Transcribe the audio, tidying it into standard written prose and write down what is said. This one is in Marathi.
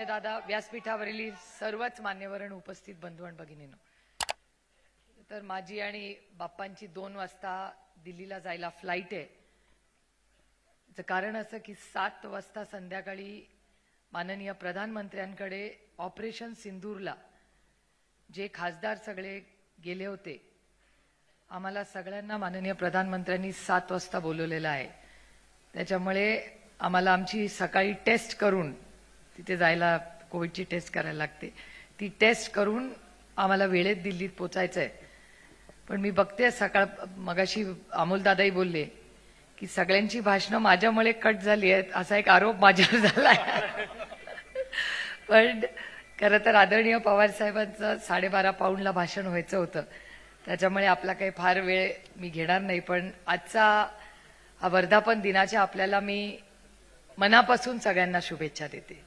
दादा व्यासपीठावरील सर्वच मान्यवरण उपस्थित बंधू आणि भगिनींनो, तर माझी आणि बाप्पांची 2 वाजता दिल्लीला जायला फ्लाइट आहे. याचं कारण असं की 7 वाजता संध्याकाळी माननीय प्रधानमंत्र्यांकडे ऑपरेशन सिंदूरला जे खासदार सगळे गेले होते, आम्हाला सगळ्यांना माननीय प्रधानमंत्र्यांनी 7 वाजता बोलवलेलं आहे. त्याच्यामुळे आम्हाला आमची सकाळी टेस्ट करून तिथे जायला कोविडची टेस्ट करायला लागते. ती टेस्ट करून आम्हाला वेळेत दिल्लीत पोचायचं आहे. पण मी बघते सकाळ मगाशी अमोलदादाही बोलले की सगळ्यांची भाषणं माझ्यामुळे कट झाली आहेत असा एक आरोप माझ्यावर झाला आहे. पण खरं तर आदरणीय पवार साहेबांचं 12:30 पाऊणला भाषण व्हायचं होतं, त्याच्यामुळे आपला काही फार वेळ मी घेणार नाही. पण आजचा हा वर्धापन दिनाच्या आपल्याला मी मनापासून सगळ्यांना शुभेच्छा देते.